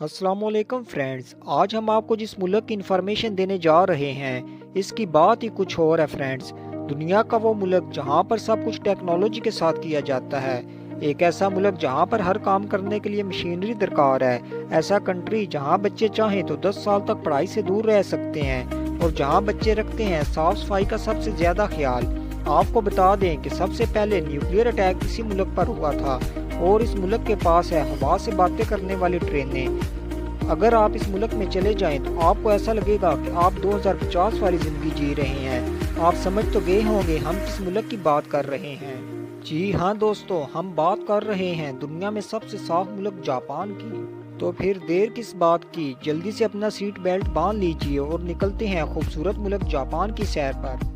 अस्सलाम वालेकुम फ्रेंड्स। आज हम आपको जिस मुल्क की इन्फॉर्मेशन देने जा रहे हैं इसकी बात ही कुछ और है फ्रेंड्स। दुनिया का वो मुल्क जहां पर सब कुछ टेक्नोलॉजी के साथ किया जाता है, एक ऐसा मुल्क जहां पर हर काम करने के लिए मशीनरी दरकार है, ऐसा कंट्री जहां बच्चे चाहें तो 10 साल तक पढ़ाई से दूर रह सकते हैं और जहां बच्चे रखते हैं साफ सफाई का सबसे ज़्यादा ख्याल। आपको बता दें कि सबसे पहले न्यूक्लियर अटैक इसी मुल्क पर हुआ था और इस मुल्क के पास है हवा से बातें करने वाली ट्रेनें। अगर आप इस मुल्क में चले जाएं तो आपको ऐसा लगेगा कि आप 2050 वाली ज़िंदगी जी रहे हैं। आप समझ तो गए होंगे हम किस मुल्क की बात कर रहे हैं। जी हाँ दोस्तों, हम बात कर रहे हैं दुनिया में सबसे साफ मुल्क जापान की। तो फिर देर किस बात की, जल्दी से अपना सीट बेल्ट बांध लीजिए और निकलते हैं खूबसूरत मुल्क जापान की सैर पर।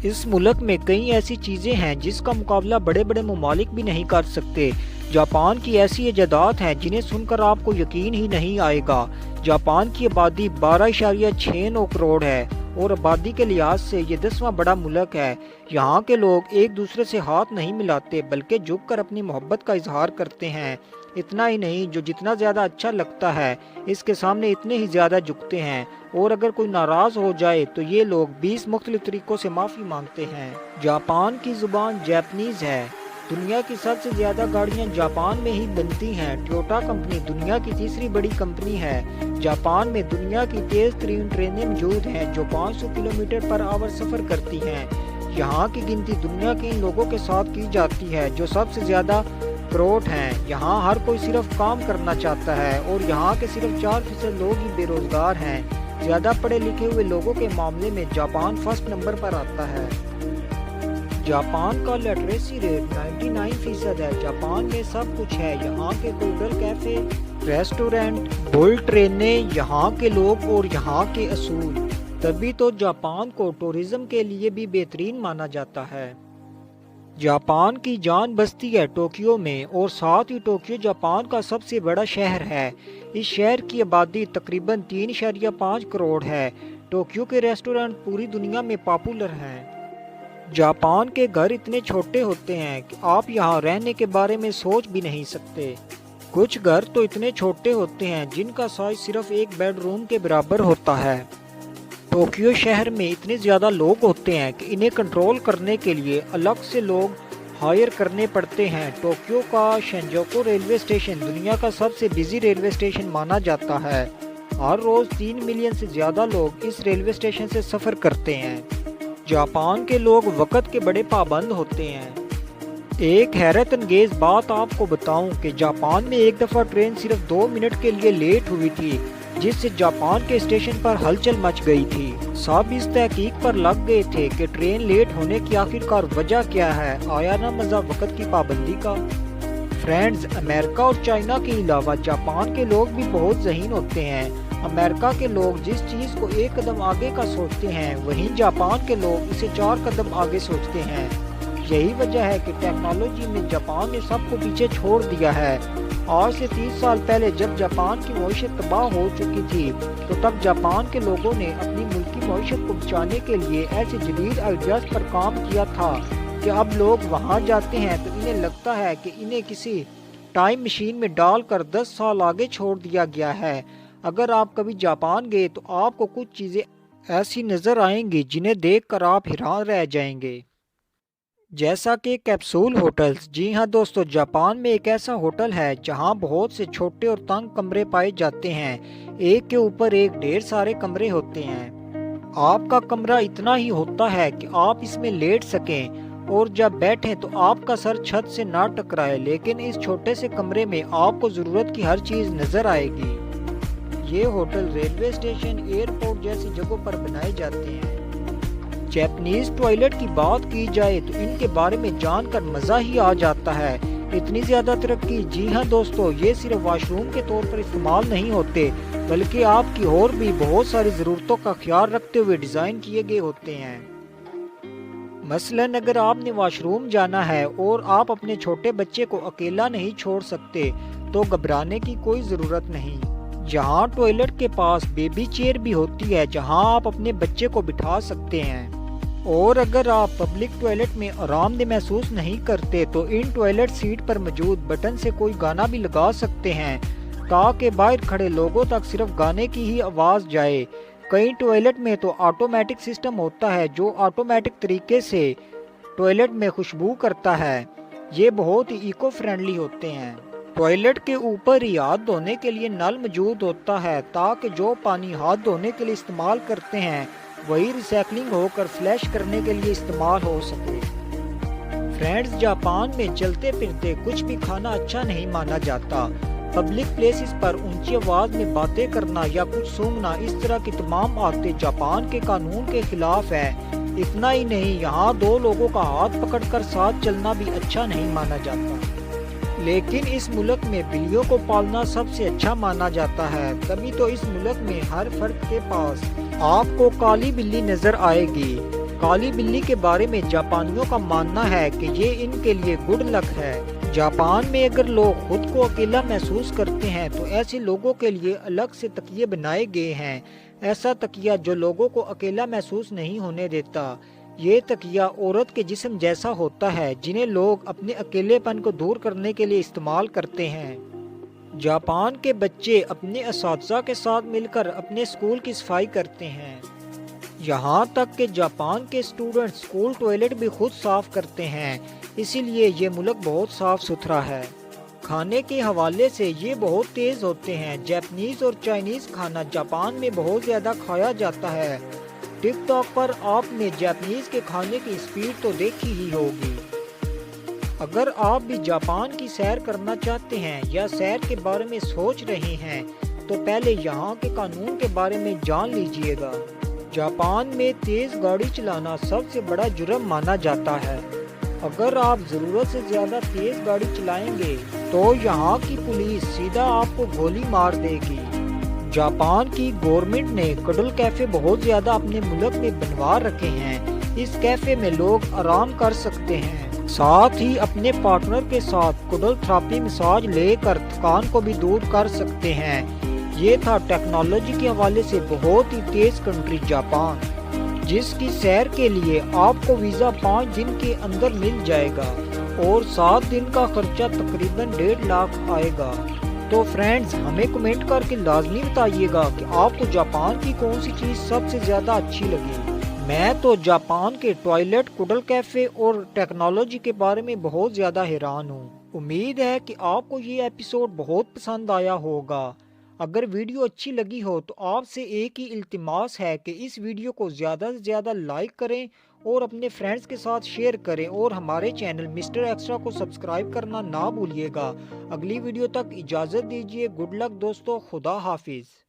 इस मुल्क में कई ऐसी चीज़ें हैं जिसका मुकाबला बड़े बड़े ममालिक भी नहीं कर सकते। जापान की ऐसी इजादात हैं जिन्हें सुनकर आपको यकीन ही नहीं आएगा। जापान की आबादी 12.69 करोड़ है और आबादी के लिहाज से ये 10वां बड़ा मुल्क है। यहाँ के लोग एक दूसरे से हाथ नहीं मिलाते बल्कि झुककर अपनी मोहब्बत का इजहार करते हैं। इतना ही नहीं, जो जितना ज़्यादा अच्छा लगता है इसके सामने इतने ही ज़्यादा झुकते हैं और अगर कोई नाराज़ हो जाए तो ये लोग 20 मुख्तलिफ तरीक़ों से माफ़ी मांगते हैं। जापान की ज़ुबान जैपनीज़ है। दुनिया की सबसे ज़्यादा गाड़ियाँ जापान में ही बनती हैं। टोयोटा कंपनी दुनिया की तीसरी बड़ी कंपनी है। जापान में दुनिया की तेज़ तरीन ट्रेनें मौजूद हैं जो 500 किलोमीटर पर आवर सफ़र करती हैं। यहाँ की गिनती दुनिया के इन लोगों के साथ की जाती है जो सबसे ज़्यादा करोड़ हैं। यहाँ हर कोई सिर्फ काम करना चाहता है और यहाँ के सिर्फ 4% लोग ही बेरोजगार हैं। ज़्यादा पढ़े लिखे हुए लोगों के मामले में जापान फर्स्ट नंबर पर आता है। जापान का लिटरेसी रेट 99% है। जापान में सब कुछ है। यहाँ के होटल, कैफे, रेस्टोरेंट, बुलेट ट्रेनें, यहाँ के लोग और यहाँ के असूल, तभी तो जापान को टूरिज्म के लिए भी बेहतरीन माना जाता है। जापान की जान बसती है टोक्यो में और साथ ही टोक्यो जापान का सबसे बड़ा शहर है। इस शहर की आबादी तकरीबन 3.5 करोड़ है। टोक्यो के रेस्टोरेंट पूरी दुनिया में पॉपुलर हैं। जापान के घर इतने छोटे होते हैं कि आप यहाँ रहने के बारे में सोच भी नहीं सकते। कुछ घर तो इतने छोटे होते हैं जिनका साइज सिर्फ एक बेडरूम के बराबर होता है। टोक्यो शहर में इतने ज़्यादा लोग होते हैं कि इन्हें कंट्रोल करने के लिए अलग से लोग हायर करने पड़ते हैं। टोक्यो का शिंजुकु रेलवे स्टेशन दुनिया का सबसे बिजी रेलवे स्टेशन माना जाता है। हर रोज़ 3 मिलियन से ज़्यादा लोग इस रेलवे स्टेशन से सफ़र करते हैं। जापान के लोग वक़्त के बड़े पाबंद होते हैं। एक हैरत अंगेज़ बात आपको बताऊं कि जापान में एक दफ़ा ट्रेन सिर्फ 2 मिनट के लिए लेट हुई थी जिससे जापान के स्टेशन पर हलचल मच गई थी। सब इस तहकीक पर लग गए थे कि ट्रेन लेट होने की आखिरकार वजह क्या है। आया ना मज़ा वक़्त की पाबंदी का। फ्रेंड्स, अमेरिका और चाइना के अलावा जापान के लोग भी बहुत ज़हीन होते हैं। अमेरिका के लोग जिस चीज़ को एक कदम आगे का सोचते हैं वहीं जापान के लोग इसे 4 कदम आगे सोचते हैं। यही वजह है कि टेक्नोलॉजी में जापान ने सबको पीछे छोड़ दिया है। आज से 30 साल पहले जब जापान की मईशत तबाह हो चुकी थी तो तब जापान के लोगों ने अपनी मुल्की मईशत को बचाने के लिए ऐसे जदीद आइडियाज़ पर काम किया था कि अब लोग वहाँ जाते हैं तो इन्हें लगता है कि इन्हें किसी टाइम मशीन में डालकर 10 साल आगे छोड़ दिया गया है। अगर आप कभी जापान गए तो आपको कुछ चीज़ें ऐसी नज़र आएंगी जिन्हें देखकर आप हैरान रह जाएंगे, जैसा कि कैप्सूल होटल्स। जी हाँ दोस्तों, जापान में एक ऐसा होटल है जहाँ बहुत से छोटे और तंग कमरे पाए जाते हैं। एक के ऊपर एक ढेर सारे कमरे होते हैं। आपका कमरा इतना ही होता है कि आप इसमें लेट सकें और जब बैठें तो आपका सर छत से ना टकराए, लेकिन इस छोटे से कमरे में आपको ज़रूरत की हर चीज़ नज़र आएगी। ये होटल रेलवे स्टेशन, एयरपोर्ट जैसी जगहों पर बनाए जाते हैं। जैपनीज टॉयलेट की बात की जाए तो इनके बारे में जानकर मज़ा ही आ जाता है। इतनी ज़्यादा तरक्की। जी हाँ दोस्तों, ये सिर्फ वॉशरूम के तौर पर इस्तेमाल नहीं होते बल्कि आपकी और भी बहुत सारी ज़रूरतों का ख्याल रखते हुए डिज़ाइन किए गए होते हैं। मसलन अगर आपने वॉशरूम जाना है और आप अपने छोटे बच्चे को अकेला नहीं छोड़ सकते तो घबराने की कोई ज़रूरत नहीं। यहाँ टॉयलेट के पास बेबी चेयर भी होती है जहाँ आप अपने बच्चे को बिठा सकते हैं। और अगर आप पब्लिक टॉयलेट में आरामदेह महसूस नहीं करते तो इन टॉयलेट सीट पर मौजूद बटन से कोई गाना भी लगा सकते हैं। تاکہ باہر کھڑے لوگوں تک صرف گانے کی ہی آواز جائے۔ کئی ٹوائلٹ میں تو آٹومیٹک سسٹم ہوتا ہے جو آٹومیٹک طریقے سے ٹوائلٹ میں خوشبو کرتا ہے۔ یہ بہت ہی ایکو فرینڈلی ہوتے ہیں۔ ٹوائلٹ کے اوپر ہی ہاتھ دھونے کے لیے نل موجود ہوتا ہے تاکہ جو پانی ہاتھ دھونے کے لیے استعمال کرتے ہیں وہی ریسائکلنگ ہو کر فلش کرنے کے لیے استعمال ہو سکے۔ فرینڈز، جاپان میں چلتے پھرتے کچھ بھی کھانا اچھا نہیں مانا جاتا۔ پبلک پلیسز پر اونچی آواز میں باتیں کرنا یا کچھ سونگنا، اس طرح کی تمام عادتیں جاپان کے قانون کے خلاف ہے۔ اتنا ہی نہیں، یہاں دو لوگوں کا ہاتھ پکڑ کر ساتھ چلنا بھی اچھا نہیں مانا جاتا۔ لیکن اس ملک میں بلیوں کو پالنا سب سے اچھا مانا جاتا ہے، تبھی تو اس ملک میں ہر فرد کے پاس آپ کو کالی بلی نظر آئے گی۔ کالی بلی کے بارے میں جاپانیوں کا ماننا ہے کہ یہ ان کے لیے گڈ لک ہے۔ جاپان میں اگر لوگ خود کو اکیلا محسوس کرتے ہیں تو ایسے لوگوں کے لیے الگ سے تکیے بنائے گئے ہیں۔ ایسا تکیہ جو لوگوں کو اکیلا محسوس نہیں ہونے دیتا۔ یہ تکیہ عورت کے جسم جیسا ہوتا ہے جنہیں لوگ اپنے اکیلے پن کو دور کرنے کے لیے استعمال کرتے ہیں۔ جاپان کے بچے اپنے اساتذہ کے ساتھ مل کر اپنے اسکول کی صفائی کرتے ہیں۔ یہاں تک کہ جاپان کے اسٹوڈنٹ اسکول ٹوائلٹ بھی خود صاف کرتے ہیں، اسی لیے یہ ملک بہت صاف ستھرا ہے۔ کھانے کے حوالے سے یہ بہت تیز ہوتے ہیں۔ جاپنیز اور چائنیز کھانا جاپان میں بہت زیادہ کھایا جاتا ہے۔ ٹک ٹاک پر آپ نے جاپنیز کے کھانے کی اسپیڈ تو دیکھی ہی ہوگی۔ اگر آپ بھی جاپان کی سیر کرنا چاہتے ہیں یا سیر کے بارے میں سوچ رہے ہیں تو پہلے یہاں کے قانون کے بارے میں جان لیجئے گا۔ جاپان میں تیز گاڑی چلانا سب سے بڑا جرم مانا جاتا ہے۔ اگر آپ ضرورت سے زیادہ تیز گاڑی چلائیں گے تو یہاں کی پولیس سیدھا آپ کو گولی مار دے گی۔ جاپان کی گورنمنٹ نے کڈل کیفے بہت زیادہ اپنے ملک میں بنوا رکھے ہیں۔ اس کیفے میں لوگ آرام کر سکتے ہیں، ساتھ ہی اپنے پارٹنر کے ساتھ کڈل تھراپی مساج لے کر تھکان کو بھی دور کر سکتے ہیں۔ یہ تھا ٹیکنالوجی کے حوالے سے بہت ہی تیز کنٹری جاپان، جس کی سیر کے لیے آپ کو ویزا 5 دن کے اندر مل جائے گا اور 7 دن کا خرچہ تقریباً 1.5 لاکھ آئے گا۔ تو فرینڈز، ہمیں کمنٹ کر کے لازمی بتائیے گا کہ آپ کو جاپان کی کون سی چیز سب سے زیادہ اچھی لگی۔ میں تو جاپان کے ٹوائلٹ، کڈل کیفے اور ٹیکنالوجی کے بارے میں بہت زیادہ حیران ہوں۔ امید ہے کہ آپ کو یہ ایپیسوڈ بہت پسند آیا ہوگا۔ اگر ویڈیو اچھی لگی ہو تو آپ سے ایک ہی التماس ہے کہ اس ویڈیو کو زیادہ سے زیادہ لائک کریں اور اپنے فرینڈز کے ساتھ شیئر کریں اور ہمارے چینل مسٹر ایکسٹرا کو سبسکرائب کرنا نہ بھولیے گا۔ اگلی ویڈیو تک اجازت دیجیے۔ گڈ لک دوستو، خدا حافظ۔